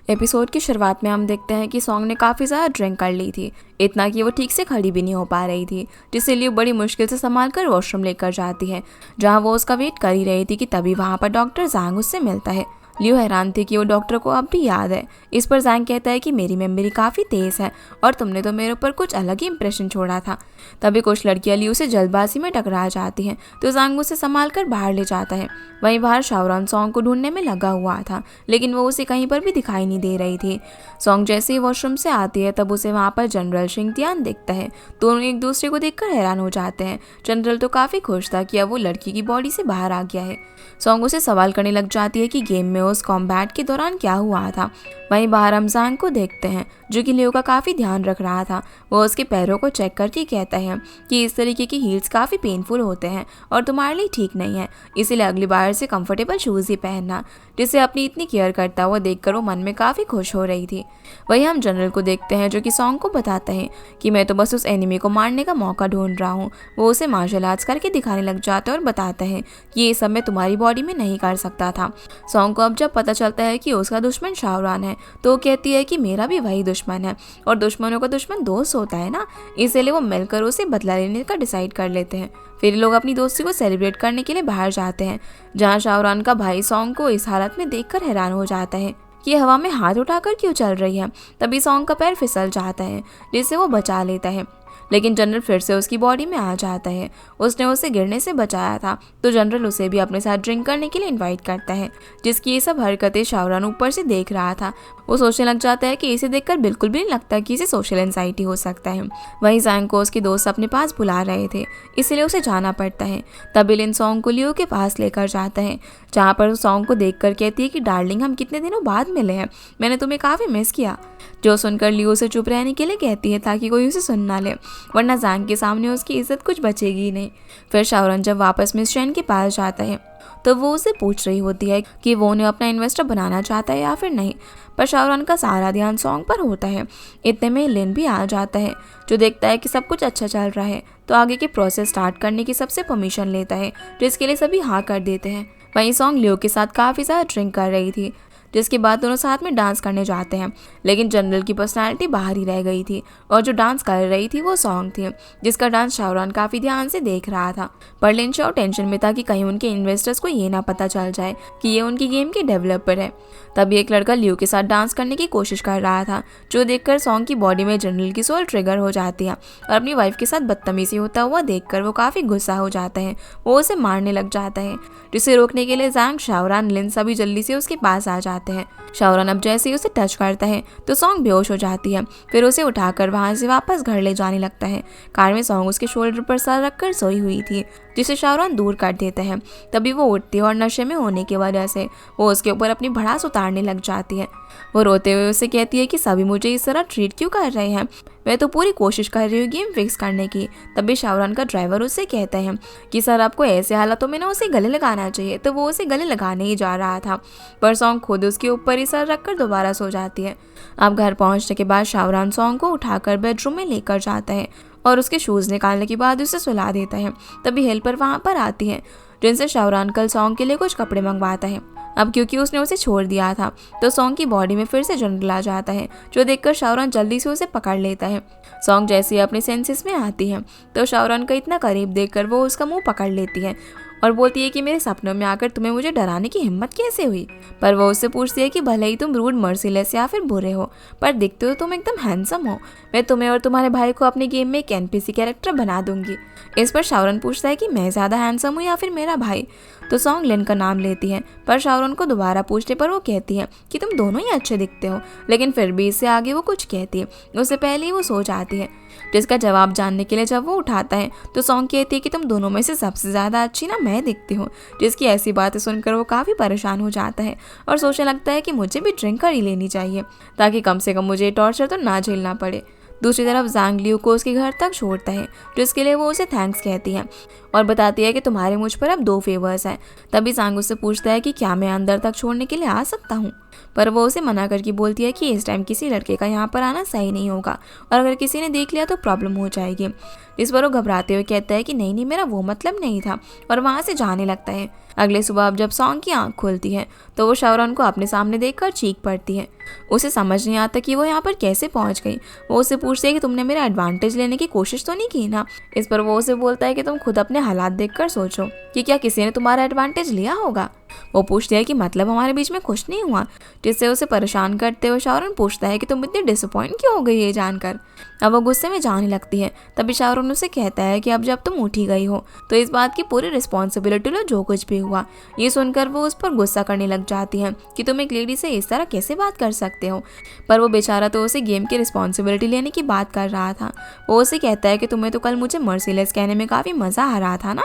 Episode की शुरुआत में हम देखते हैं कि सॉन्ग ने काफ़ी ज़्यादा ड्रिंक कर ली थी, इतना कि वो ठीक से खड़ी भी नहीं हो पा रही थी, जिसे लियो बड़ी मुश्किल से संभाल कर वॉशरूम लेकर जाती है, जहाँ वो उसका वेट कर ही रही थी कि तभी वहाँ पर डॉक्टर ज़ांग उससे मिलता है। लियो हैरान थी कि वो डॉक्टर को अब भी याद है। इस पर ज़ांग कहता है कि मेरी मेमोरी काफ़ी तेज़ है और तुमने तो मेरे ऊपर कुछ अलग ही इंप्रेशन छोड़ा था। तभी कुछ लड़कियां लियो से जल्दबाजी में टकरा जाती हैं, तो ज़ांग उसे संभाल कर बाहर ले जाता है। वहीं बाहर शाओरान सॉन्ग को ढूंढने में लगा हुआ था, लेकिन वो उसे कहीं पर भी दिखाई नहीं दे रही थी। सॉन्ग जैसे ही वॉशरूम से आती है तब उसे वहाँ पर जनरल शिंगतियान दिखता है। दोनों एक दूसरे को देखकर हैरान हो जाते हैं। जनरल तो काफ़ी खुश था कि अब वो लड़की की बॉडी से बाहर आ गया है। सॉन्ग उसे सवाल करने लग जाती है कि गेम में उस कॉम्बैट के दौरान क्या हुआ था। वहीं बाहर हम ज़ांग को देखते हैं, जो कि लियो का काफ़ी ध्यान रख रहा था। वो उसके पैरों को चेक करके कहता है कि इस तरीके की हील्स काफ़ी पेनफुल होते हैं और तुम्हारे लिए ठीक नहीं है, इसीलिए अगली बार से कंफर्टेबल शूज़ ही पहनना। जिसे अपनी इतनी केयर करता हुआ देखकर वो मन में काफ़ी खुश हो रही थी। वहीं हम जनरल को देखते हैं, जो कि सॉन्ग को बताता है कि मैं तो बस उस एनिमी को मारने का मौका ढूंढ रहा हूँ। वो उसे मार्शल आर्ट्स करके दिखाने लग जाता है और बताता है कि ये सब मैं तुम्हारी बॉडी में नहीं कर सकता था। सॉन्ग को अब जब पता चलता है कि उसका दुश्मन शाओरान है, तो वो कहती है कि मेरा भी वही दुश्मन है और दुश्मनों का दुश्मन दोस्त होता है ना, इसलिए वो मिलकर उसे बदला लेने का डिसाइड कर लेते हैं। फिर लोग अपनी दोस्ती को सेलिब्रेट करने के लिए बाहर जाते हैं, जहाँ शाओरान का भाई सॉन्ग को इस हालत में देखकर हैरान हो जाता है कि हवा में हाथ उठाकर क्यों चल रही है। तभी सॉन्ग का पैर फिसल जाता है, जिससे वो बचा लेता है, लेकिन जनरल फिर से उसकी बॉडी में आ जाता है। उसने उसे गिरने से बचाया था, तो जनरल उसे भी अपने साथ ड्रिंक करने के लिए इनवाइट करता है, जिसकी ये सब हरकतें शाओरान ऊपर से देख रहा था। वो सोचने लग जाता है कि इसे देखकर बिल्कुल भी नहीं लगता कि इसे सोशल एंजाइटी हो सकता है। वहीं ज़ांग को उसके दोस्त अपने पास बुला रहे थे, इसलिए उसे जाना पड़ता है। तभी लिन सॉन्ग को लियो के पास लेकर जाता है, जहाँ पर सॉन्ग को देखकर कहती है कि डार्लिंग, हम कितने दिनों बाद मिले हैं, मैंने तुम्हें काफ़ी मिस किया। जो सुनकर लियो से चुप रहने के लिए कहती है ताकि कोई उसे सुन ना ले, वरना ज़ांग के सामने उसकी इज्जत कुछ बचेगी ही नहीं। फिर शाओरान जब वापस मिस चैन के पास जाता है तो वो उसे पूछ रही होती है कि वो उन्हें अपना इन्वेस्टर बनाना चाहता है या फिर नहीं, पर शाओरान का सारा ध्यान सॉन्ग पर होता है। इतने में लिन भी आ जाता है, जो देखता है कि सब कुछ अच्छा चल रहा है, तो आगे के प्रोसेस स्टार्ट करने की सबसे परमिशन लेता है, जिसके लिए सभी हाँ कर देते हैं। वहीं सॉन्ग लियो के साथ काफ़ी ज़्यादा ड्रिंक कर रही थी, जिसके बाद दोनों साथ में डांस करने जाते हैं, लेकिन जनरल की पर्सनालिटी बाहर ही रह गई थी और जो डांस कर रही थी वो सॉन्ग थी, जिसका डांस शाओरान काफ़ी ध्यान से देख रहा था। पर लिन शाओ टेंशन में था कि कहीं उनके इन्वेस्टर्स को ये ना पता चल जाए कि ये उनकी गेम के डेवलपर है। तभी एक लड़का लियो के साथ डांस करने की कोशिश कर रहा था, जो देखकर सॉन्ग की बॉडी में जनरल की सोल ट्रिगर हो जाती है और अपनी वाइफ के साथ बदतमीजी होता हुआ देखकर वो काफ़ी गुस्सा हो जाता है। वो उसे मारने लग जाता है, जिसे रोकने के लिए ज़ांग, शाओरान, लिन सभी जल्दी से उसके पास आ जाते हैं। शाओरान अब जैसे ही उसे टच करता है तो सॉन्ग बेहोश हो जाती है। फिर उसे उठाकर वहां से वापस घर ले जाने लगता है। कार में सॉन्ग उसके शोल्डर पर सर रखकर सोई हुई थी, जिसे शाओरान दूर कर देता है। तभी वो उठती है और नशे में होने की वजह से वो उसके ऊपर अपनी भड़ास उतारने लग जाती है। वो रोते हुए उसे कहती है कि सभी मुझे इस तरह ट्रीट क्यों कर रहे हैं, मैं तो पूरी कोशिश कर रही हूँ गेम फिक्स करने की। तभी शाओरान का ड्राइवर उससे कहता है कि सर, आपको ऐसे हालातों में ना उसे गले लगाना चाहिए, तो वो उसे गले लगाने ही जा रहा था, पर सॉन्ग खुद उसके ऊपर ही सर रखकर दोबारा सो जाती है। अब घर पहुंचने के बाद शाओरान सॉन्ग को उठाकर बेडरूम में लेकर जाता है और उसके शूज़ निकालने के बाद उसे सुला देता है। तभी हेल्पर वहाँ पर आती है, जिनसे शाओरान कल सॉन्ग के लिए कुछ कपड़े मंगवाता है। अब क्योंकि उसने उसे छोड़ दिया था, तो सॉन्ग की बॉडी में फिर से जनरल आ जाता है, जो देखकर शाओरान जल्दी से उसे पकड़ लेता है। सॉन्ग जैसे ही अपने सेंसेस में आती है तो शाओरान का इतना करीब देखकर वो उसका मुंह पकड़ लेती है और बोलती है कि मेरे सपनों में आकर तुम्हें मुझे डराने की हिम्मत कैसे हुई। पर वो उससे पूछती है कि भले ही तुम रूड, मर्सीलेस या फिर बुरे हो, पर दिखते हो तुम एकदम हैंडसम हो। मैं तुम्हें और तुम्हारे भाई को अपने गेम में एक एनपीसी कैरेक्टर बना दूंगी। इस पर शाओरान पूछता है कि मैं ज़्यादा हैंडसम हूँ या फिर मेरा भाई, तो सॉन्ग लिन का नाम लेती है। पर शाओरान को दोबारा पूछने पर वो कहती है कि तुम दोनों ही अच्छे दिखते हो, लेकिन फिर भी इससे आगे वो कुछ कहती है उससे पहले ही वो सो जाती है। जिसका जवाब जानने के लिए जब वो उठाता है तो सॉन्ग कहती है कि तुम दोनों में से सबसे ज़्यादा अच्छी ना मैं दिखती हूँ। जिसकी ऐसी बातें सुनकर वो काफ़ी परेशान हो जाता है और सोचने लगता है कि मुझे भी ड्रिंक कर ही लेनी चाहिए, ताकि कम से कम मुझे टॉर्चर तो ना झेलना पड़े। दूसरी तरफ ज़ांग लियो को उसके घर तक छोड़ता है, जिसके लिए वो उसे थैंक्स कहती है और बताती है कि तुम्हारे मुझ पर अब 2 फेवर्स हैं। तभी ज़ांग उससे पूछता है कि क्या मैं अंदर तक छोड़ने के लिए आ सकता हूँ, पर वो उसे मना करके बोलती है कि इस टाइम किसी लड़के का यहाँ पर आना सही नहीं होगा और अगर किसी ने देख लिया तो प्रॉब्लम हो जाएगी। इस पर वो घबराते हुए कहता है कि नहीं नहीं, मेरा वो मतलब नहीं था, और वहाँ से जाने लगता है। अगले सुबह अब जब सॉन्ग की आँख खुलती है तो वो शाओरान को अपने सामने देखकर चीख पड़ती है। उसे समझ नहीं आता कि वो यहाँ पर कैसे पहुँच गई। वो उससे पूछती है कि तुमने मेरा एडवांटेज लेने की कोशिश तो नहीं की ना। इस पर वो उसे बोलता है कि तुम खुद अपने हालात देखकर सोचो कि क्या किसी ने तुम्हारा एडवांटेज लिया होगा। वो पूछती है कि मतलब हमारे बीच में कुछ नहीं हुआ, जिससे उसे परेशान करते हुए शाओरन पूछता है कि तुम इतनी डिसअपॉइंट क्यों हो गई ये जानकर। अब वो गुस्से में जाने लगती है। तभी शाओरन उसे कहता है कि अब जब तुम उठी गई हो तो इस बात की पूरी रिस्पॉन्सिबिलिटी लो जो कुछ भी हुआ। ये सुनकर वो उस पर गुस्सा करने लग जाती है कि तुम एक लेडी से इस तरह कैसे बात कर सकते हो। पर वो बेचारा तो उसे गेम की रिस्पॉन्सिबिलिटी लेने की बात कर रहा था। वो उसे कहता है कि तुम्हें तो कल मुझे मर्सीलेस कहने में काफ़ी मज़ा आ रहा था ना।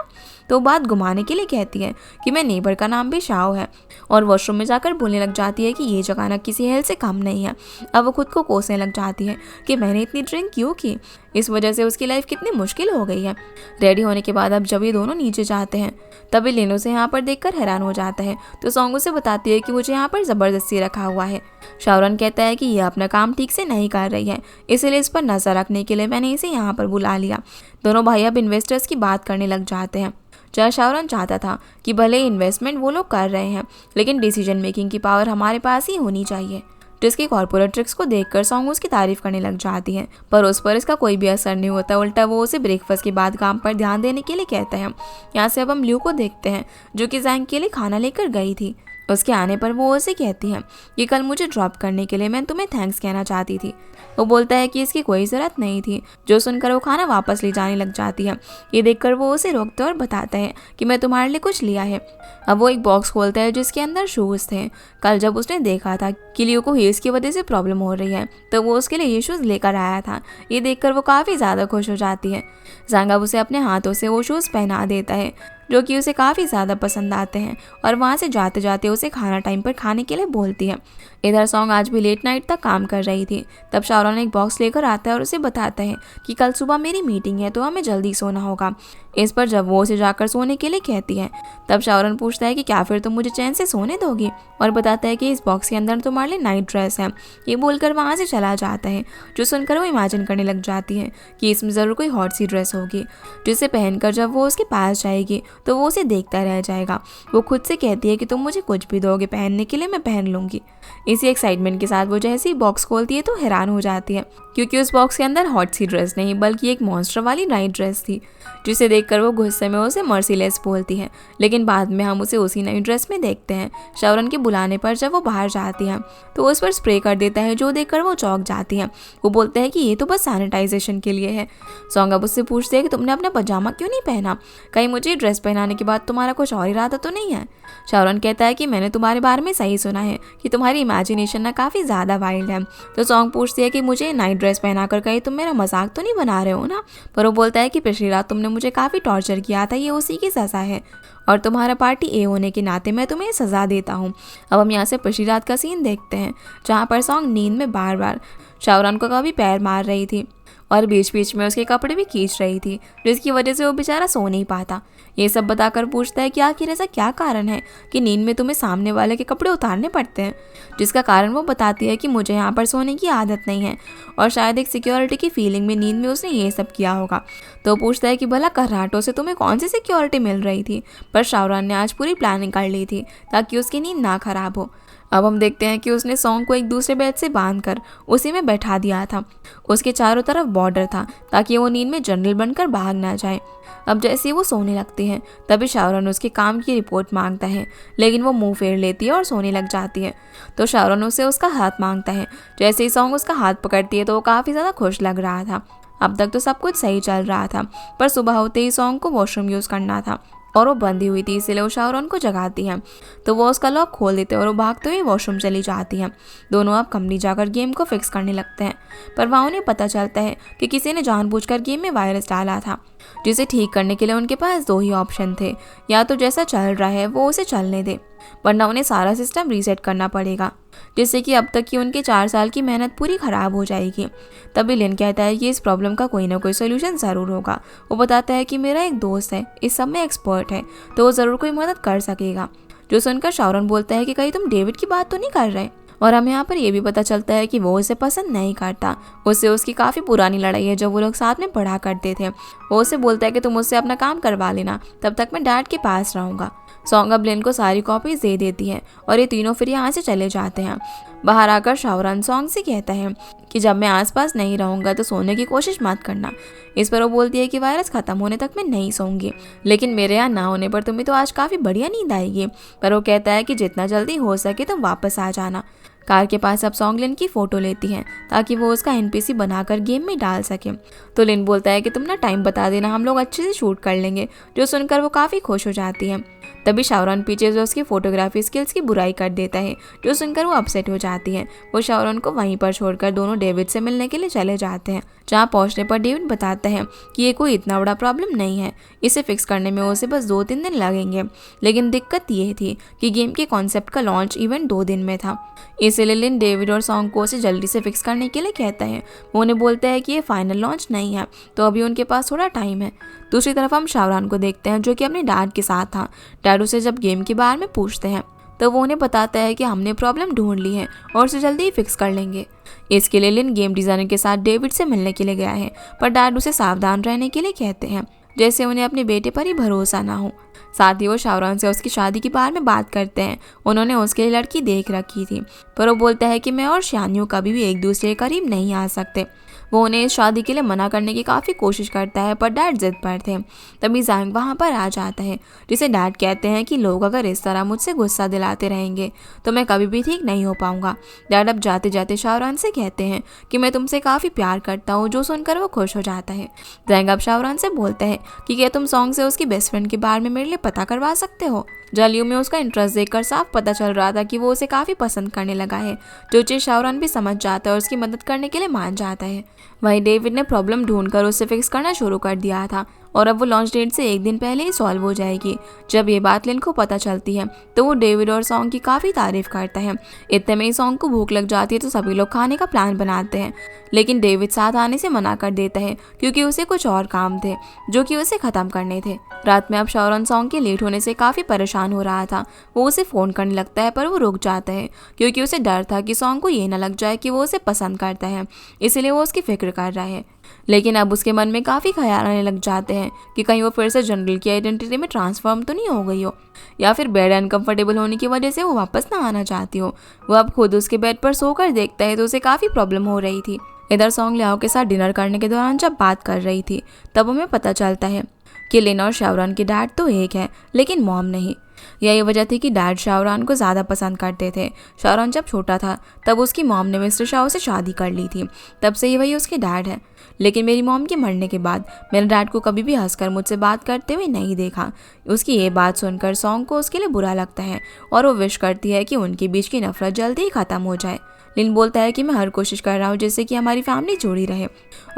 तो बात घुमाने के लिए कहती है कि मैं नेबर का नाम भी शाओ है, और वॉशरूम में जाकर बोलने लग जाती है कि ये जगह ना किसी हेल से कम नहीं है। अब वो खुद को कोसने लग जाती है कि मैंने इतनी ड्रिंक क्यों की, इस वजह से उसकी लाइफ कितनी मुश्किल हो गई है। रेडी होने के बाद अब जब ये दोनों नीचे जाते हैं तभी लिन उसे यहाँ पर देखकर हैरान हो जाता है। तो सॉन्ग उसे बताती है कि मुझे यहाँ पर ज़बरदस्ती रखा हुआ है। शाओरन कहता है कि ये अपना काम ठीक से नहीं कर रही है, इसलिए इस पर नज़र रखने के लिए मैंने इसे यहाँ पर बुला लिया। दोनों भाई अब इन्वेस्टर्स की बात करने लग जाते हैं। जहाँ शाओरन चाहता था कि भले इन्वेस्टमेंट वो लोग कर रहे हैं लेकिन डिसीजन मेकिंग की पावर हमारे पास ही होनी चाहिए। जिसकी कॉर्पोरेट ट्रिक्स को देखकर सॉन्ग उसकी तारीफ करने लग जाती है, पर उस पर इसका कोई भी असर नहीं होता। उल्टा वो उसे ब्रेकफास्ट के बाद काम पर ध्यान देने के लिए कहता है। यहाँ से अब हम ल्यू को देखते हैं जो कि जैंग के लिए खाना लेकर गई थी। उसके आने पर वो उसे कहती है कि कल मुझे ड्रॉप करने के लिए मैं तुम्हें थैंक्स कहना चाहती थी। वो बोलता है कि इसकी कोई ज़रूरत नहीं थी, जो सुनकर वो खाना वापस ले जाने लग जाती है। ये देखकर वो उसे रोकता है और बताता है कि मैं तुम्हारे लिए कुछ लिया है। अब वो एक बॉक्स खोलता है जिसके अंदर शूज़ थे। कल जब उसने देखा था कि लियो को हील्स की वजह से प्रॉब्लम हो रही है तो वो उसके लिए ये शूज़ लेकर आया था। ये देखकर वो काफ़ी ज़्यादा खुश हो जाती है। जैंग अब उसे अपने हाथों से वो शूज़ पहना देता है जो कि उसे काफ़ी ज़्यादा पसंद आते हैं, और वहाँ से जाते जाते उसे खाना टाइम पर खाने के लिए बोलती है। इधर सॉन्ग आज भी लेट नाइट तक काम कर रही थी। तब शाओरन एक बॉक्स लेकर आता है और उसे बताता है कि कल सुबह मेरी मीटिंग है तो हमें जल्दी सोना होगा। इस पर जब वो उसे जाकर सोने के लिए कहती है तब शाओरन पूछता है कि क्या फिर तुम मुझे चैन से सोने दोगी, और बताता है कि इस बॉक्स के अंदर तुम्हारे लिए नाइट ड्रेस है। ये बोलकर वहाँ से चला जाता है, जो सुनकर वो इमेजिन करने लग जाती है कि इसमें ज़रूर कोई हॉट सी ड्रेस होगी जिसे पहनकर जब वो उसके पास जाएगी तो वो उसे देखता रह जाएगा। वो खुद से कहती है कि तुम मुझे कुछ भी दोगे पहनने के लिए मैं पहन लूँगी। इसी एक्साइटमेंट के साथ वो जैसे ही बॉक्स खोलती है तो हैरान हो जाती है क्योंकि उस बॉक्स के अंदर हॉट सी ड्रेस नहीं बल्कि एक मॉन्स्टर वाली नाइट ड्रेस थी, जिसे देखकर वो गुस्से में उसे मर्सीलेस बोलती है। लेकिन बाद में हम उसे उसी नाइट ड्रेस में देखते हैं। शाओरन के बुलाने पर जब वो बाहर जाती है तो उस पर स्प्रे कर देता है, जो देखकर वो चौंक जाती है। वो बोलते हैं कि ये तो बस सैनिटाइजेशन के लिए है। सॉन्ग अब उससे पूछते हैं कि तुमने अपना पजामा क्यों नहीं पहना, कहीं मुझे ड्रेस पहनाने के बाद तुम्हारा कुछ और इरादा तो नहीं है। शाओरन कहता है कि मैंने तुम्हारे बारे में सही सुना है कि तुम्हारी इमेजिनेशन ना काफ़ी ज़्यादा वाइल्ड है। तो सॉन्ग पूछती है कि मुझे नाइट ड्रेस पहनाकर कहीं तुम मेरा मजाक तो नहीं बना रहे हो ना। पर वो बोलता है कि पिछली रात तुमने मुझे काफ़ी टॉर्चर किया था, ये उसी की सज़ा है, और तुम्हारा पार्टी ए होने के नाते मैं तुम्हें सज़ा देता हूँ। अब हम यहाँ से पिछली रात का सीन देखते हैं जहाँ पर सॉन्ग नींद में बार बार शाओरन को कभी पैर मार रही थी और बीच बीच में उसके कपड़े भी खींच रही थी, जिसकी वजह से वो बेचारा सो नहीं पाता। ये सब बताकर पूछता है कि आखिर ऐसा क्या कारण है कि नींद में तुम्हें सामने वाले के कपड़े उतारने पड़ते हैं, जिसका कारण वो बताती है कि मुझे यहाँ पर सोने की आदत नहीं है, और शायद एक सिक्योरिटी की फीलिंग में नींद में उसने ये सब किया होगा। तो पूछता है कि भला कर्राटों से तुम्हें कौन सी सिक्योरिटी मिल रही थी, पर शाओरन ने आज पूरी प्लानिंग कर ली थी ताकि उसकी नींद ना खराब हो। अब हम देखते हैं कि उसने सॉन्ग को एक दूसरे बेड से बांधकर उसी में बैठा दिया था। उसके चारों तरफ बॉर्डर था ताकि वो नींद में जनरल बनकर भाग ना जाए। अब जैसे ही वो सोने लगती है तभी शाओरन उसके काम की रिपोर्ट मांगता है, लेकिन वो मुंह फेर लेती है और सोने लग जाती है। तो शाओरन उसे उसका हाथ मांगता है। जैसे ही सॉन्ग उसका हाथ पकड़ती है तो वो काफ़ी ज़्यादा खुश लग रहा था। अब तक तो सब कुछ सही चल रहा था, पर सुबह होते ही सॉन्ग को वॉशरूम यूज़ करना था और वो बंधी हुई थी, इसलिए वो शाओरन को जगाती है। तो वो उसका लॉक खोल देते हैं और वो भागते हुए वॉशरूम चली जाती है। दोनों अब कंपनी जाकर गेम को फिक्स करने लगते हैं, पर वहाँ उन्हें पता चलता है कि किसी ने जानबूझकर गेम में वायरस डाला था, जिसे ठीक करने के लिए उनके पास दो ही ऑप्शन थे, या तो जैसा चल रहा है वो उसे चलने दे, वरना उन्हें सारा सिस्टम रीसेट करना पड़ेगा, जिससे कि अब तक की उनके 4 साल की मेहनत पूरी ख़राब हो जाएगी। तभी लिन कहता है कि इस प्रॉब्लम का कोई ना कोई सोल्यूशन ज़रूर होगा। वो बताता है कि मेरा एक दोस्त है, इस सब में एक्सपर्ट है, तो वो ज़रूर कोई मदद कर सकेगा। जो सुनकर शाओरन बोलता है कि कहीं तुम डेविड की बात तो नहीं कर रहे। और हमें यहाँ पर यह भी पता चलता है कि वो उसे पसंद नहीं करता। उससे उसकी काफ़ी पुरानी लड़ाई है जब वो लोग साथ में पढ़ा करते थे। वो उसे बोलता है कि तुम उससे अपना काम करवा लेना, तब तक मैं डैड के पास रहूँगा। सॉन्ग अब लिन को सारी कॉपीज दे देती है और ये तीनों फिर यहाँ से चले जाते हैं। बाहर आकर शाहरुख सॉन्ग से कहता है कि जब मैं आसपास नहीं रहूंगा तो सोने की कोशिश मत करना। इस पर वो बोलती है कि वायरस खत्म होने तक मैं नहीं सोऊंगी, लेकिन मेरे यहाँ ना होने पर तुम्हें तो आज काफ़ी बढ़िया नींद आएगी। पर वो कहता है कि जितना जल्दी हो सके तुम वापस आ जाना। कार के पास अब सॉन्ग लिन की फ़ोटो लेती हैं ताकि वो उसका एनपीसी बनाकर गेम में डाल सके। तो लिन बोलता है कि तुम ना टाइम बता देना, हम लोग अच्छे से शूट कर लेंगे, जो सुनकर वो काफ़ी खुश हो जाती है। तभी शाहरुख पीछे जो उसकी फोटोग्राफी स्किल्स की बुराई कर देता है, जो सुनकर वो अपसेट हो जाती है। वो शाहरुख को वहीं पर छोड़कर दोनों डेविड से मिलने के लिए चले जाते हैं। जहाँ पहुँचने पर डेविड बताता है कि ये कोई इतना बड़ा प्रॉब्लम नहीं है, इसे फिक्स करने में उसे बस 2-3 दिन लगेंगे। लेकिन दिक्कत ये थी कि गेम के कॉन्सेप्ट का लॉन्च इवेंट 2 दिन में था। इसलिए लिन डेविड और सॉन्ग को उसे जल्दी से फिक्स करने के लिए कहता है। वो उन्हें बोलता है कि ये फाइनल लॉन्च नहीं है, तो अभी उनके पास थोड़ा टाइम है। दूसरी तरफ हम शाहरुख को देखते हैं जो कि अपने डैड के साथ था। डैड उसे जब गेम के बारे में पूछते हैं तो वो उन्हें बताता है कि हमने प्रॉब्लम ढूंढ ली है और उसे जल्दी ही फिक्स कर लेंगे। इसके लिए लिन गेम डिज़ाइनर के साथ डेविड से मिलने के लिए गया है, पर डैड उसे सावधान रहने के लिए कहते हैं, जैसे उन्हें अपने बेटे पर ही भरोसा ना हो। साथ ही वो शाहरुख से उसकी शादी के बारे में बात करते हैं। उन्होंने उसके लिए लड़की देख रखी थी, पर वो बोलता है कि मैं और शानियों कभी भी एक दूसरे के करीब नहीं आ सकते। वो उन्हें इस शादी के लिए मना करने की काफ़ी कोशिश करता है, पर डैड जिद पर थे। तभी जैंग वहाँ पर आ जाता है, जिसे डैड कहते हैं कि लोग अगर इस तरह मुझसे गुस्सा दिलाते रहेंगे तो मैं कभी भी ठीक नहीं हो पाऊंगा। डैड अब जाते जाते शाहरुख से कहते हैं कि मैं तुमसे काफ़ी प्यार करता हूँ, जो सुनकर वो खुश हो जाता है। जैंग अब शाहरुख से बोलता है कि क्या तुम सॉन्ग से उसकी बेस्ट फ्रेंड के बारे में मेरे लिए पता करवा सकते हो। जलियो में उसका इंटरेस्ट देखकर साफ पता चल रहा था कि वो उसे काफ़ी पसंद करने लगा है, जो चीज़ शाहरुख भी समझ जाता है और उसकी मदद करने के लिए मान जाता है। वहीं डेविड ने प्रॉब्लम ढूंढकर उसे फिक्स करना शुरू कर दिया था और अब वो लॉन्च डेट से 1 दिन पहले ही सॉल्व हो जाएगी। जब ये बात लिन को पता चलती है तो वो डेविड और सॉन्ग की काफ़ी तारीफ करता है। इतने में ही सॉन्ग को भूख लग जाती है तो सभी लोग खाने का प्लान बनाते हैं, लेकिन डेविड साथ आने से मना कर देता है क्योंकि उसे कुछ और काम थे जो कि उसे ख़त्म करने थे। रात में अब शाहरुख सॉन्ग के लेट होने से काफ़ी परेशान हो रहा था। वो उसे फ़ोन करने लगता है, पर वो रुक जाता है क्योंकि उसे डर था कि सॉन्ग को ये ना लग जाए कि वो उसे पसंद करता है, इसलिए वो उसकी फिक्र कर रहा है। लेकिन अब उसके मन में काफ़ी ख्याल आने लग जाते हैं कि कहीं वो फिर से जनरल की आइडेंटिटी में ट्रांसफॉर्म तो नहीं हो गई हो, या फिर बेड अनकंफर्टेबल होने की वजह से वो वापस ना आना चाहती हो। वो अब खुद उसके बेड पर सोकर देखता है तो उसे काफ़ी प्रॉब्लम हो रही थी। इधर सॉन्ग लियाओ के साथ डिनर करने के दौरान जब बात कर रही थी तब हमें पता चलता है कि लिन और शाहरुख के डैड तो एक है लेकिन मॉम नहीं। यही वजह थी कि डैड शाहरुख को ज़्यादा पसंद करते थे। शाहरुख जब छोटा था तब उसकी मॉम ने मिस्टर शाह से शादी कर ली थी, तब से ही वही उसके डैड है। लेकिन मेरी मॉम के मरने के बाद मेरे डैड को कभी भी हंसकर मुझसे बात करते हुए नहीं देखा। उसकी ये बात सुनकर सॉन्ग को उसके लिए बुरा लगता है और वो विश करती है कि उनके बीच की नफरत जल्दी ही ख़त्म हो जाए। लिन बोलता है कि मैं हर कोशिश कर रहा हूँ जिससे कि हमारी फैमिली जुड़ी रहे,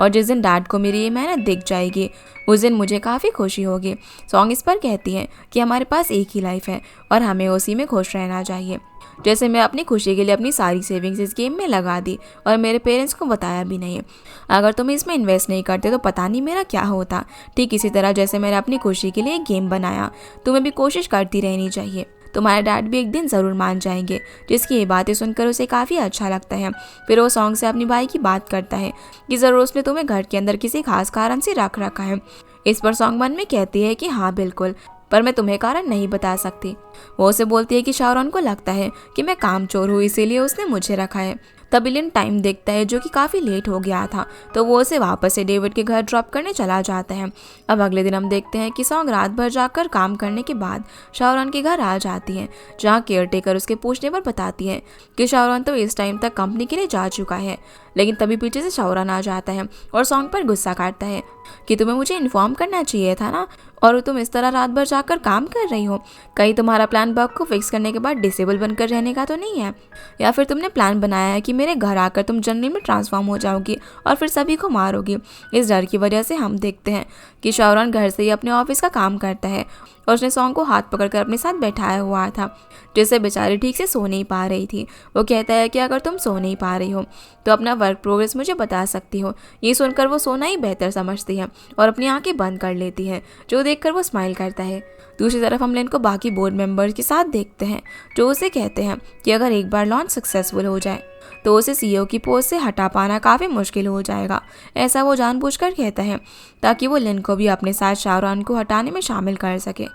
और जिस दिन डैड को मेरी ये मेहनत दिख जाएगी उस दिन मुझे काफ़ी खुशी होगी। सॉन्ग इस पर कहती है कि हमारे पास एक ही लाइफ है और हमें उसी में खुश रहना चाहिए। जैसे मैं अपनी खुशी के लिए अपनी सारी सेविंग्स इस गेम में लगा दी और मेरे पेरेंट्स को बताया भी नहीं। अगर तुम इसमें इन्वेस्ट नहीं करते तो पता नहीं मेरा क्या होता। ठीक इसी तरह जैसे मैंने अपनी खुशी के लिए एक गेम बनाया, तुम्हें भी कोशिश करती रहनी चाहिए। तुम्हारे डैड भी एक दिन ज़रूर मान जाएंगे। जिसकी ये बातें सुनकर उसे काफ़ी अच्छा लगता है। फिर वो सॉन्ग से अपनी भाई की बात करता है कि ज़रूर उसने तुम्हें घर के अंदर किसी खास कारण से रख रखा है। इस पर सॉन्ग मन में कहती है कि हाँ बिल्कुल, पर मैं तुम्हें कारण नहीं बता सकती। वो उसे बोलती है कि शाहरुख को लगता है कि मैं कामचोर हूँ, इसीलिए उसने मुझे रखा है। तभी लिन टाइम देखता है जो कि काफ़ी लेट हो गया था, तो वो उसे वापस से डेविड के घर ड्रॉप करने चला जाता है। अब अगले दिन हम देखते हैं कि सॉन्ग रात भर जाकर काम करने के बाद शाहरुख के घर आ जाती है, जहाँ केयर टेकर उसके पूछने पर बताती है कि शाहरुख तो इस टाइम तक कंपनी के लिए जा चुका है। लेकिन तभी पीछे से शाहरुख आ जाता है और सॉन्ग पर गुस्सा काटता है कि तुम्हें मुझे इन्फॉर्म करना चाहिए था ना, और तुम इस तरह रात भर जाकर काम कर रही हो। कहीं तुम्हारा प्लान बग को फिक्स करने के बाद डिसेबल बनकर रहने का तो नहीं है, या फिर तुमने प्लान बनाया है कि मेरे घर आकर तुम जनरल में ट्रांसफॉर्म हो जाओगी और फिर सभी को मारोगी। इस डर की वजह से हम देखते हैं कि शाहरुख घर से ही अपने ऑफिस का काम करता है और उसने सॉन्ग को हाथ पकड़कर अपने साथ बैठाया हुआ था, जिससे बेचारी ठीक से सो नहीं पा रही थी। वो कहता है कि अगर तुम सो नहीं पा रही हो तो अपना वर्क प्रोग्रेस मुझे बता सकती हो। ये सुनकर वो सोना ही बेहतर समझती है और अपनी आंखें बंद कर लेती है, जो देखकर वो स्माइल करता है। दूसरी तरफ हम लिन को बाकी बोर्ड मेंबर्स के साथ देखते हैं, जो उसे कहते हैं कि अगर एक बार लॉन्च सक्सेसफुल हो जाए तो उसे सीईओ की पोस्ट से हटा पाना काफ़ी मुश्किल हो जाएगा। ऐसा वो जानबूझकर कहता है ताकि वो लिन को भी अपने साथ शाहरुख को हटाने में शामिल कर सके।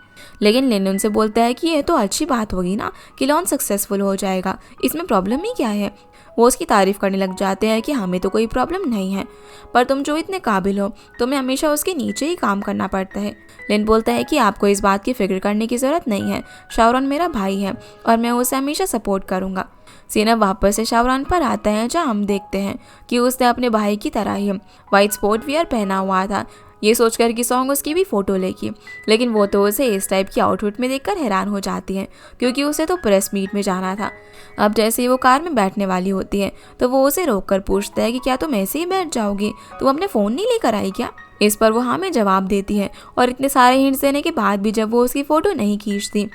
लेकिन लिन उनसे बोलता है कि ये तो अच्छी बात होगी ना कि लॉन सक्सेसफुल हो जाएगा, इसमें प्रॉब्लम ही क्या है। वो उसकी तारीफ करने लग जाते हैं कि हमें तो कोई प्रॉब्लम नहीं है, पर तुम जो इतने काबिल हो तुम्हें हमेशा उसके नीचे ही काम करना पड़ता है। लिन बोलता है कि आपको इस बात की फिक्र करने की ज़रूरत नहीं है, शाहरुख मेरा भाई है और मैं उसे हमेशा सपोर्ट करूँगा। सीन अब वापस से शाहरुख पर आता है जहाँ हम देखते हैं कि उसने अपने भाई की तरह ही वाइट स्पोर्ट वियर पहना हुआ था, ये सोचकर कि सॉन्ग उसकी भी फोटो लेगी। लेकिन वो तो उसे इस टाइप की आउटफिट में देखकर हैरान हो जाती है क्योंकि उसे तो प्रेस मीट में जाना था। अब जैसे ही वो कार में बैठने वाली होती है तो वो उसे रोककर पूछता है कि क्या तुम ऐसे ही बैठ जाओगी, तुम अपने फ़ोन नहीं लेकर आई क्या। इस पर वो हाँ में जवाब देती है और इतने सारे हिंट्स देने के बाद भी जब वो उसकी फ़ोटो नहीं खींचती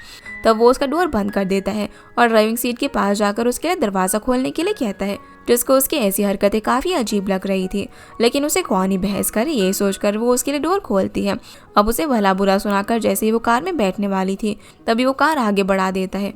तब वो उसका डोर बंद कर देता है और ड्राइविंग सीट के पास जाकर उसके लिए दरवाज़ा खोलने के लिए कहता है, जिसको उसकी ऐसी हरकतें काफ़ी अजीब लग रही थी। लेकिन उसे कौन ही बहस करे ये सोचकर वो उसके लिए डोर खोलती है। अब उसे भला बुरा सुनाकर जैसे ही वो कार में बैठने वाली थी तभी वो कार आगे बढ़ा देता है।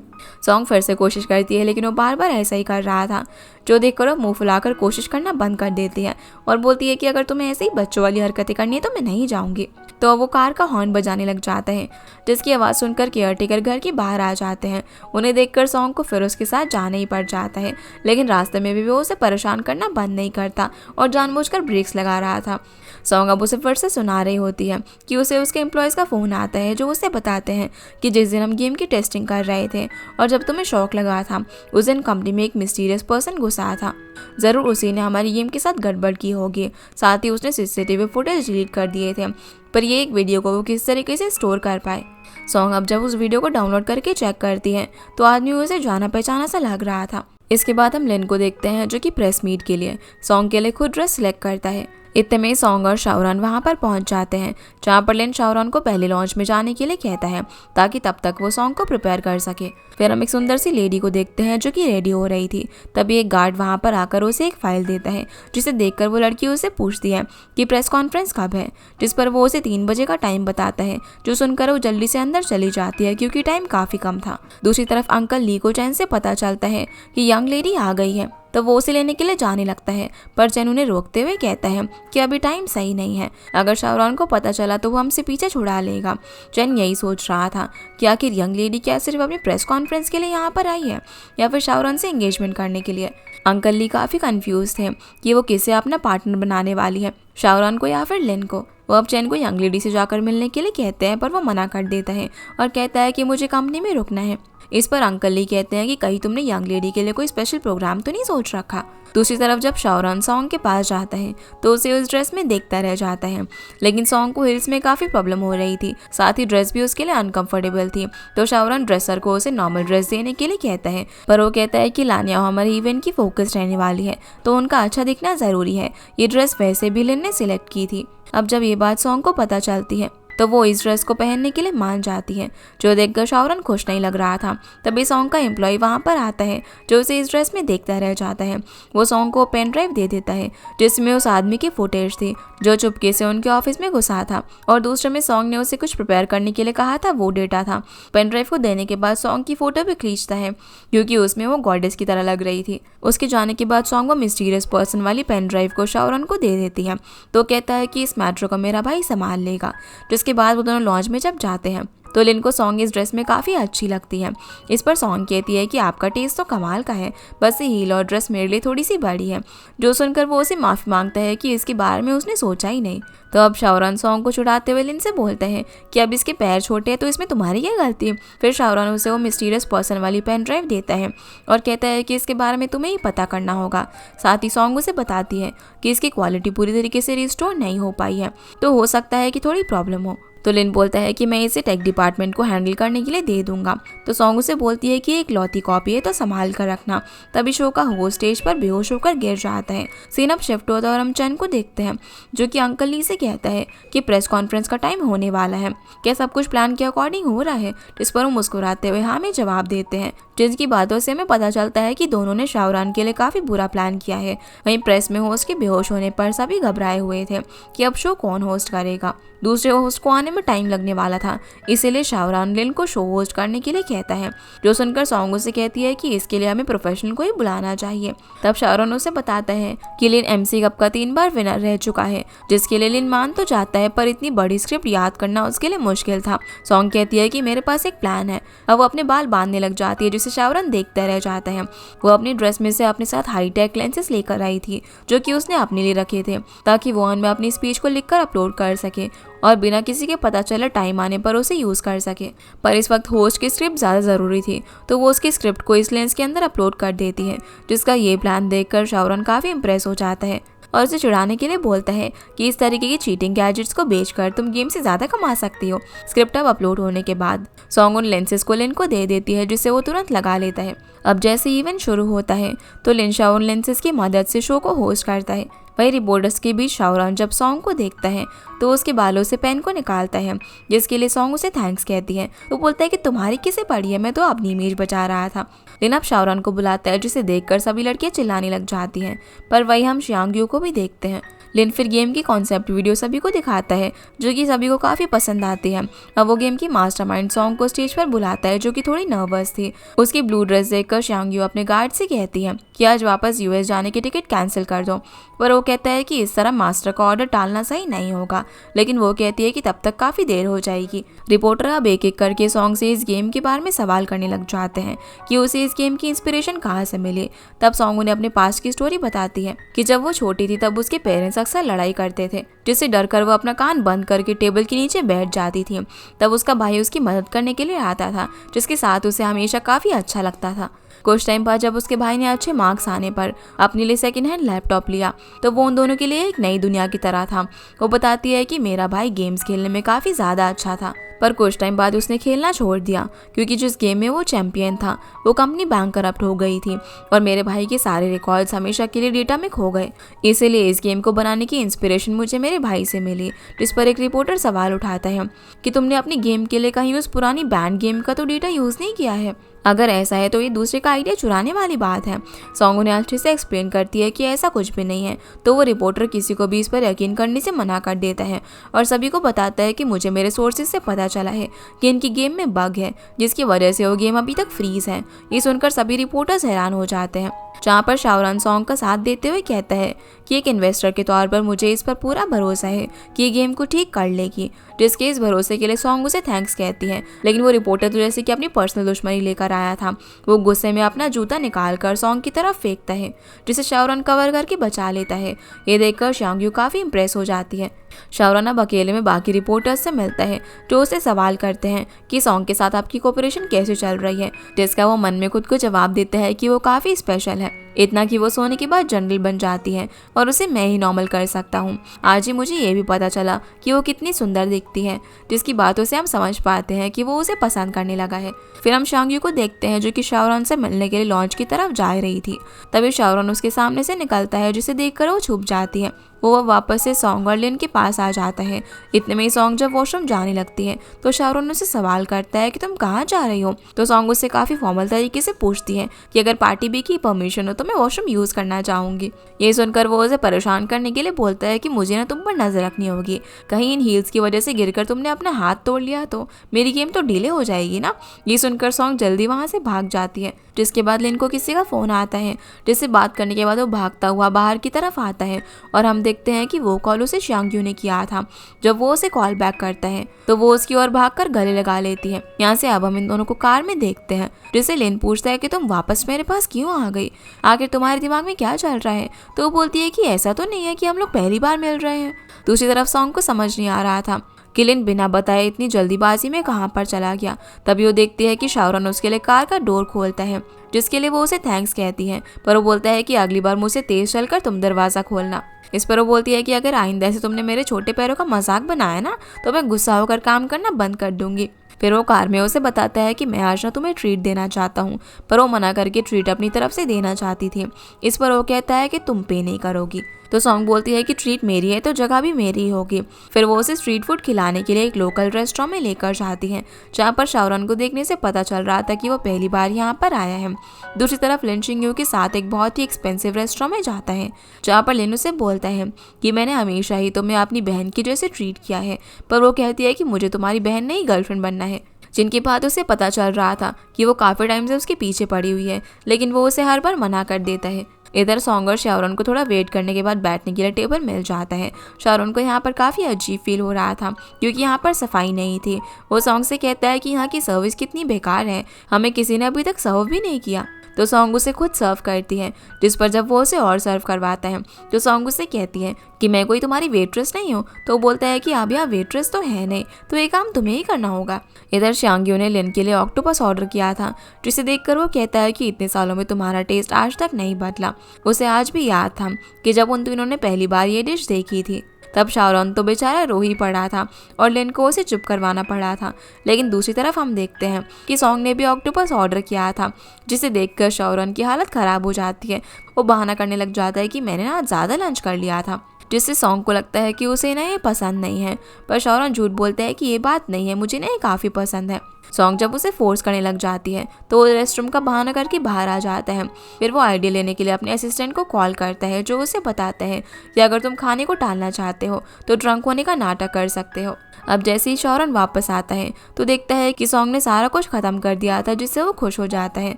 सॉन्ग फिर से कोशिश करती है लेकिन वो बार बार ऐसा ही कर रहा था, जो देखकर वो मुंह फुलाकर कोशिश करना बंद कर देती है और बोलती है कि अगर तुम्हें ऐसे ही बच्चों वाली हरकतें करनी है तो मैं नहीं जाऊंगी। तो वो कार का हॉर्न बजाने लग जाता है, जिसकी आवाज़ सुनकर केयरटेकर घर के बाहर आ जाते हैं। उन्हें देखकर सॉन्ग को फिर उसके साथ जाना ही पड़ जाता है, लेकिन रास्ते में भी वो उसे परेशान करना बंद नहीं करता और जानबूझकर ब्रेक्स लगा रहा था। सॉन्ग अब उसे फिर से सुना रही होती है कि उसे उसके एम्प्लॉयज़ का फ़ोन आता है जो उसे बताते हैं कि जिस दिन हम गेम की टेस्टिंग कर रहे थे और जब तुम्हें शौक लगा था उस दिन कंपनी में एक मिस्टीरियस पर्सन घुसा था। ज़रूर उसी ने हमारी गेम के साथ गड़बड़ की होगी, साथ ही उसने सीसीटीवी फुटेज डिलीट कर दिए थे, पर ये एक वीडियो को वो किस तरीके से स्टोर कर पाए। सॉन्ग अब जब उस वीडियो को डाउनलोड करके चेक करती है तो आदमी उसे जाना पहचाना सा लग रहा था। इसके बाद हम लिन को देखते हैं जो कि प्रेस मीट के लिए सॉन्ग के लिए खुद ड्रेस सिलेक्ट करता है। इतने में सॉन्ग और शाहरुख वहाँ पर पहुँच जाते हैं जहाँ पर लिन शाहरुख को पहले लॉन्च में जाने के लिए कहता है ताकि तब तक वो सॉन्ग को प्रिपेयर कर सके। फिर हम एक सुंदर सी लेडी को देखते हैं जो कि रेडी हो रही थी। तभी एक गार्ड वहाँ पर आकर उसे एक फाइल देता है, जिसे देखकर वो लड़की उसे पूछती है कि प्रेस कॉन्फ्रेंस कब है, जिस पर वो उसे 3 बजे का टाइम बताता है, जो सुनकर वो जल्दी से अंदर चली जाती है क्योंकि टाइम काफ़ी कम था। दूसरी तरफ अंकल ली को चैन से पता चलता है कि यंग लेडी आ गई है, तो वो उसे लेने के लिए जाने लगता है, पर चैन उन्हें रोकते हुए कहता है कि अभी टाइम सही नहीं है, अगर शाहरुख को पता चला तो वो हमसे पीछे छुड़ा लेगा। चैन यही सोच रहा था कि आखिर यंग लेडी क्या सिर्फ अपनी प्रेस कॉन्फ्रेंस के लिए यहाँ पर आई है या फिर शाहरुख से एंगेजमेंट करने के लिए। अंकल ली काफ़ी कंफ्यूज थे कि वो किसे अपना पार्टनर बनाने वाली है, शाहरुख को या फिर लिन को। वो अब चैन को यंग लेडी से जाकर मिलने के लिए कहते हैं, पर वो मना कर देता है और कहता है कि मुझे कंपनी में रुकना है। इस पर अंकल ली कहते हैं कि कहीं तुमने यंग लेडी के लिए कोई स्पेशल प्रोग्राम तो नहीं सोच रखा। दूसरी तरफ जब शाहरुख सॉन्ग के पास जाता है तो उसे उस ड्रेस में देखता रह जाता है, लेकिन सॉन्ग को हिल्स में काफ़ी प्रॉब्लम हो रही थी, साथ ही ड्रेस भी उसके लिए अनकंफर्टेबल थी। तो शाहरुख ड्रेसर को उसे नॉर्मल ड्रेस देने के लिए कहता है, पर वो कहता है कि लानिया हमारे इवेंट की फोकस रहने वाली है तो उनका अच्छा दिखना ज़रूरी है, ये ड्रेस वैसे भी लिन ने सिलेक्ट की थी। अब जब ये बात सॉन्ग को पता चलती है तो वो इस ड्रेस को पहनने के लिए मान जाती है, जो देखकर शाहरुख खुश नहीं लग रहा था। तभी सॉन्ग का एम्प्लॉय वहाँ पर आता है जो उसे इस ड्रेस में देखता रह जाता है। वो सॉन्ग को पेन ड्राइव दे देता है जिसमें उस आदमी की फुटेज थी जो चुपके से उनके ऑफिस में घुसा था, और दूसरे में सॉन्ग ने उसे कुछ प्रिपेयर करने के लिए कहा था, वो डेटा था। पेन ड्राइव को देने के बाद सॉन्ग की फोटो भी खींचता है क्योंकि उसमें वो गॉडेस की तरह लग रही थी। उसके जाने के बाद सॉन्ग वो मिस्टीरियस पर्सन वाली पेन ड्राइव को शाहरुख को दे देती है, तो कहता है कि इस मैटर को मेरा भाई संभाल लेगा। जिसके बाद वो दोनों लॉन्च में जब जाते हैं तो लिन को सॉन्ग इस ड्रेस में काफ़ी अच्छी लगती है। इस पर सॉन्ग कहती है कि आपका टेस्ट तो कमाल का है, बस ये हील और ड्रेस मेरे लिए थोड़ी सी बड़ी है, जो सुनकर वो उसे माफ़ी मांगता है कि इसके बारे में उसने सोचा ही नहीं। तो अब शाहरुख सॉन्ग को छुड़ाते हुए लिन से बोलते हैं कि अब इसके पैर छोटे हैं तो इसमें तुम्हारी क्या गलती है। फिर शाहरुख उसे वो मिस्टीरियस पर्सन वाली पेन ड्राइव देता है और कहता है कि इसके बारे में तुम्हें ही पता करना होगा। साथ ही सॉन्ग उसे बताती है कि इसकी क्वालिटी पूरी तरीके से रिस्टोर नहीं हो पाई है, तो हो सकता है कि थोड़ी प्रॉब्लम हो। तो लिन बोलता है कि मैं इसे टेक डिपार्टमेंट को हैंडल करने के लिए दे दूंगा। तो सॉन्ग उसे बोलती है कि एक लौती कॉपी है तो संभाल कर रखना। तभी शो का होस्ट स्टेज पर बेहोश होकर गिर जाता है। सीन अब शिफ्ट होता है और हम चैन को देखते हैं जो कि अंकल ली से कहता है कि प्रेस कॉन्फ्रेंस का टाइम होने वाला है, क्या सब कुछ प्लान के अकॉर्डिंग हो रहा है। जिस पर वो मुस्कुराते हुए हाँ में जवाब देते हैं, जिनकी बातों से हमें पता चलता है कि दोनों ने शाहरुख के लिए काफ़ी बुरा प्लान किया है। वहीं प्रेस में होस्ट के बेहोश होने पर सभी घबराए हुए थे कि अब शो कौन होस्ट करेगा। दूसरे होस्ट को आने में टाइम लगने वाला था, इसीलिए शाहरुख लिन को शो होस्ट करने के लिए कहता है। जो सुनकर सॉन्ग उसे कहती है कि इसके लिए हमें प्रोफेशनल को ही बुलाना चाहिए। तब शाहरुख उसे बताता है कि लिन MC कप का 3 बार विनर रह चुका है, जिसके लिए लिन मान तो जाता है, पर इतनी बड़ी स्क्रिप्ट याद करना उसके लिए मुश्किल था। सॉन्ग कहती है कि मेरे पास एक प्लान है। अब वो अपने बाल बांधने लग जाती है, जिसे शाहरुख देखता रह जाता है। वो अपनी ड्रेस में से अपने साथ हाईटेक लेंसेज लेकर आई थी, जो कि उसने अपने लिए रखे थे, ताकि वो में अपनी स्पीच को लिखकर अपलोड कर सके और बिना किसी के पता चले टाइम आने पर उसे यूज कर सके। पर इस वक्त होस्ट की स्क्रिप्ट ज्यादा जरूरी थी, तो वो उसकी स्क्रिप्ट को इस लेंस के अंदर अपलोड कर देती है, जिसका ये प्लान देखकर शाहरुख काफी इंप्रेस हो जाता है और उसे चिढ़ाने के लिए बोलता है कि इस तरीके की चीटिंग गैजेट्स को बेचकर तुम गेम से ज्यादा कमा सकती हो। स्क्रिप्ट अब अपलोड होने के बाद सॉन्ग उन लेंसेज को लिन को दे देती है, जिससे वो तुरंत लगा लेता है। अब जैसे इवेंट शुरू होता है तो लिन शाह उन लेंसेज की मदद से शो को होस्ट करता है। वही रिपोर्टर्स के बीच शाहरुख जब सॉन्ग को देखता है तो उसके बालों से पेन को निकालता है, जिसके लिए सॉन्ग उसे थैंक्स कहती है। वो बोलता है कि तुम्हारी किसे पड़ी है, मैं तो अपनी इमेज बचा रहा था। लिन अब शाहरुख को बुलाता है, जिसे देखकर सभी लड़कियां चिल्लाने लग जाती हैं। पर वही हम शियांग यू को भी देखते हैं। लिन फिर गेम की कॉन्सेप्ट वीडियो सभी को दिखाता है, जो कि सभी को काफी पसंद आती है। अब वो गेम की मास्टरमाइंड सॉन्ग को स्टेज पर बुलाता है, जो कि थोड़ी नर्वस थी। उसकी ब्लू ड्रेस देखकर शियांग यू अपने गार्ड से कहती है कि आज वापस US जाने की टिकट कैंसिल कर दो, पर वो कहता है कि इस तरह मास्टर का ऑर्डर टालना सही नहीं होगा, लेकिन वो कहती है कि तब तक काफी देर हो जाएगी। रिपोर्टर अब एक एक करके सॉन्ग से इस गेम के बारे में सवाल करने लग जाते हैं कि उसे इस गेम की इंस्पिरेशन कहाँ से मिली। तब सॉन्ग उन्हें अपने पास्ट की स्टोरी बताती है कि जब वो छोटी थी तब उसके पेरेंट्स अक्सर लड़ाई करते थे, जिससे डर कर वो अपना कान बंद करके टेबल के नीचे बैठ जाती थी। तब उसका भाई उसकी मदद करने के लिए आता था, जिसके साथ उसे हमेशा काफी अच्छा लगता था। कुछ टाइम बाद जब उसके भाई ने अच्छे मार्क्स आने पर अपने लिए सेकंड हैंड लैपटॉप लिया, तो वो उन दोनों के लिए एक नई दुनिया की तरह था। वो बताती है कि मेरा भाई गेम्स खेलने में काफी ज्यादा अच्छा था, पर कुछ टाइम बाद उसने खेलना छोड़ दिया, क्योंकि जिस गेम में वो चैंपियन था वो कंपनी बैंक करप्ट हो गई थी और मेरे भाई के सारे रिकॉर्ड्स हमेशा के लिए डेटा में खो गए। इसीलिए इस गेम को बनाने की इंस्पिरेशन मुझे मेरे भाई से मिली। जिस पर एक रिपोर्टर सवाल उठाता है कि तुमने अपनी गेम के लिए कहीं उस पुरानी बैंड गेम का तो डेटा यूज नहीं किया है। अगर ऐसा है तो ये दूसरे का आइडिया चुराने वाली बात है। सॉन्ग उन्हें अच्छे से एक्सप्लेन करती है कि ऐसा कुछ भी नहीं है, तो वो रिपोर्टर किसी को भी इस पर यकीन करने से मना कर देता है और सभी को बताता है कि मुझे मेरे सोर्सेज से पता चला है कि इनकी गेम में बग है, जिसकी वजह से वो गेम अभी तक फ्रीज है। ये सुनकर सभी रिपोर्टर्स हैरान हो जाते हैं, जहाँ पर शाहरुख सॉन्ग का साथ देते हुए कहता है कि एक इन्वेस्टर के तौर पर मुझे इस पर पूरा भरोसा है कि ये गेम को ठीक कर लेगी, जिसके इस भरोसे के लिए सॉन्ग उसे थैंक्स कहती है। लेकिन वो रिपोर्टर तो जैसे कि अपनी पर्सनल दुश्मनी लेकर आया था, वो गुस्से में अपना जूता निकाल कर सॉन्ग की तरफ फेंकता है, जिसे शाहरुख कवर करके बचा लेता है। ये देखकर शियांग यू काफी इंप्रेस हो जाती है। शाहरुख अब अकेले में बाकी रिपोर्टर्स से मिलता है, जो उसे सवाल करते हैं कि सॉन्ग के साथ आपकी कोऑपरेशन कैसे चल रही है, जिसका वो मन में खुद को जवाब देता है कि वो काफी स्पेशल है, इतना कि वो सोने के बाद जनरल बन जाती है और उसे मैं ही नॉर्मल कर सकता हूँ। आज ही मुझे ये भी पता चला कि वो कितनी सुंदर दिखती है, जिसकी बातों से हम समझ पाते हैं कि वो उसे पसंद करने लगा है। फिर हम शियांग यू को देखते हैं, जो कि शाहरुख से मिलने के लिए लॉन्च की तरफ जा रही थी। तभी शाहरुख उसके सामने से निकलता है, जिसे देखकर वो छुप जाती है। वो वापस से सॉन्ग और लिन के पास आ जाता है। इतने में ही सॉन्ग जब वॉशरूम जाने लगती है तो शाहरुख उससे सवाल करता है कि तुम कहाँ जा रही हो। तो सॉन्ग उससे काफी फॉर्मल तरीके से पूछती है कि अगर पार्टी बी की परमिशन हो तो मैं वॉशरूम यूज करना चाहूंगी। ये सुनकर वो उसे परेशान करने के लिए बोलता है कि मुझे ना तुम पर नजर रखनी होगी, कहीं इन हील्स की वजह से गिरकर तुमने अपना हाथ तोड़ लिया तो मेरी गेम तो डिले हो जाएगी ना। ये सुनकर सॉन्ग जल्दी वहां से भाग जाती है, जिसके बाद लिन को किसी का फोन आता है, जिससे बात करने के बाद वो भागता हुआ बाहर की तरफ आता है और हम देखते हैं कि वो कॉल उसे शियांग यू ने किया था। जब वो उसे कॉल बैक करता है तो वो उसकी ओर भागकर गले लगा लेती है। यहाँ से अब हम इन दोनों को कार में देखते हैं, जिसे लिन पूछता है कि तुम वापस मेरे पास क्यों आ गई, आखिर तुम्हारे दिमाग में क्या चल रहा है। तो वो बोलती है कि ऐसा तो नहीं है कि हम लोग पहली बार मिल रहे हैं। दूसरी तरफ सॉन्ग को समझ नहीं आ रहा था कि लिन बिना बताए इतनी जल्दीबाजी में कहाँ पर चला गया। तभी वो देखती है कि शाहरुख उसके लिए कार का डोर खोलता है, जिसके लिए वो उसे थैंक्स कहती है, पर वो बोलता है कि अगली बार मुझसे तेज चलकर तुम दरवाजा खोलना। इस पर वो बोलती है कि अगर आइंदा से तुमने मेरे छोटे पैरों का मजाक बनाया ना तो मैं गुस्सा होकर काम करना बंद कर दूंगी। फिर वो कार में उसे बताता है कि मैं आज ना तुम्हें ट्रीट देना चाहता हूँ, पर वो मना करके ट्रीट अपनी तरफ से देना चाहती थी। इस पर वो कहता है कि तुम पे नहीं करोगी। तो सॉन्ग बोलती है कि ट्रीट मेरी है तो जगह भी मेरी ही होगी। फिर वो उसे स्ट्रीट फूड खिलाने के लिए एक लोकल रेस्टोरेंट में लेकर जाती है, जहाँ पर शाओरन को देखने से पता चल रहा था कि वो पहली बार यहाँ पर आया है। दूसरी तरफ लिन चिंगयू के साथ एक बहुत ही एक्सपेंसिव रेस्टोरेंट में जाता है, जहाँ पर लिन उसे बोलता है कि मैंने हमेशा ही तुम्हें अपनी बहन की जैसे ट्रीट किया है, पर वो कहती है कि मुझे तुम्हारी बहन नहीं गर्लफ्रेंड बनना है। जिनकी बात उसे पता चल रहा था कि वो काफ़ी टाइम से उसके पीछे पड़ी हुई है, लेकिन वो उसे हर बार मना कर देता है। इधर सॉन्ग और शाओरन को थोड़ा वेट करने के बाद बैठने के लिए टेबल मिल जाता है। शाओरन को यहाँ पर काफ़ी अजीब फील हो रहा था, क्योंकि यहाँ पर सफाई नहीं थी। वो सॉन्ग से कहता है कि यहाँ की सर्विस कितनी बेकार है, हमें किसी ने अभी तक सर्व भी नहीं किया। तो सॉन्ग उसे खुद सर्व करती है, जिस पर जब वो उसे और सर्व करवाता है तो सॉन्ग उसे कहती है कि मैं कोई तुम्हारी वेट्रेस नहीं हूँ। तो वो बोलता है कि आप यहाँ वेट्रेस तो है नहीं, तो ये काम तुम्हें ही करना होगा। इधर शांग्यू ने लिन के लिए ऑक्टोपस ऑर्डर किया था, जिसे देखकर वो कहता है कि इतने सालों में तुम्हारा टेस्ट आज तक नहीं बदला। उसे आज भी याद था कि जब उन तीनों ने पहली बार ये डिश देखी थी, तब शाओरन तो बेचारा रो ही पड़ा था और लिन को उसे चुप करवाना पड़ा था। लेकिन दूसरी तरफ हम देखते हैं कि सॉन्ग ने भी ऑक्टोपस ऑर्डर किया था, जिसे देखकर शाओरन की हालत खराब हो जाती है। वो बहाना करने लग जाता है कि मैंने ना आज ज़्यादा लंच कर लिया था, जिससे सॉन्ग को लगता है कि उसे ना ये पसंद नहीं है। पर शाओरन झूठ बोलता है कि ये बात नहीं है, मुझे ना ये काफ़ी पसंद है। सॉन्ग जब उसे फोर्स करने लग जाती है तो वो रेस्टरूम का बहाना करके बाहर आ जाता है। फिर वो आइडिया लेने के लिए अपने असिस्टेंट को कॉल करता है, जो उसे बताता है कि अगर तुम खाने को टालना चाहते हो तो ड्रंक होने का नाटक कर सकते हो। अब जैसे ही शाओरन वापस आता है तो देखता है कि सॉन्ग ने सारा कुछ खत्म कर दिया था, जिससे वो खुश हो जाता है।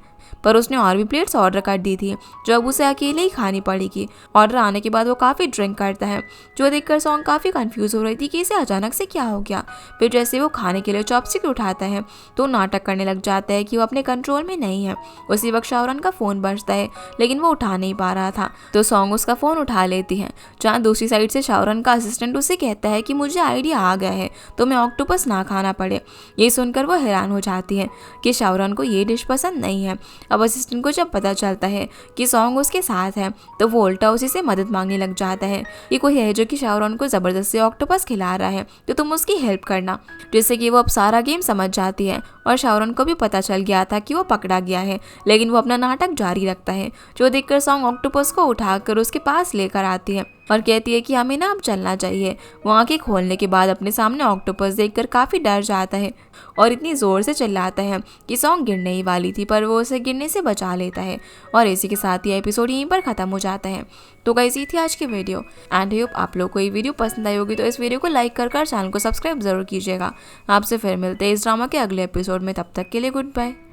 पर उसने और भी प्लेट्स ऑर्डर कर दी थी, जो अब उसे अकेले ही खानी पड़ेगी। ऑर्डर आने के बाद वो काफ़ी ड्रिंक करता है, जो देखकर सॉन्ग काफ़ी कंफ्यूज हो रही थी कि इसे अचानक से क्या हो गया। फिर जैसे वो खाने के लिए चॉपस्टिक उठाता है तो नाटक करने लग जाता है कि वो अपने कंट्रोल में नहीं है। उसी वक्त शाओरन का फ़ोन बजता है, लेकिन वो उठा नहीं पा रहा था, तो सॉन्ग उसका फ़ोन उठा लेती है। जहाँ दूसरी साइड से शाओरन का असिस्टेंट उसे कहता है कि मुझे आइडिया आ गया है, तो मैं ऑक्टोपस ना खाना पड़े। ये सुनकर वो हैरान हो जाती है कि शाओरन को ये डिश पसंद नहीं है। अब असिस्टेंट को जब पता चलता है कि सॉन्ग उसके साथ है तो वो उल्टा उसी से मदद मांगने लग जाता है कि कोई है जो कि शाओरन को ज़बरदस्ती ऑक्टोपस खिला रहा है, तो तुम उसकी हेल्प करना। जिससे कि वो अब सारा गेम समझ जाती है और शाओरन को भी पता चल गया था कि वो पकड़ा गया है, लेकिन वो अपना नाटक जारी रखता है। जो देखकर सॉन्ग ऑक्टोपस को उठाकर उसके पास लेकर आती है और कहती है कि हमें ना अब चलना चाहिए। वो आंखें खोलने के बाद अपने सामने ऑक्टोपस देखकर काफ़ी डर जाता है और इतनी ज़ोर से चिल्लाता है कि सॉन्ग गिरने ही वाली थी, पर वो उसे गिरने से बचा लेता है। और इसी के साथ ये एपिसोड यहीं पर ख़त्म हो जाता है। तो गाइस, ये थी आज की वीडियो एंड होप आप लोग को ये वीडियो पसंद आई होगी। तो इस वीडियो को लाइक कर चैनल को सब्सक्राइब ज़रूर कीजिएगा। आपसे फिर मिलते हैं इस ड्रामा के अगले एपिसोड में, तब तक के लिए गुड बाय।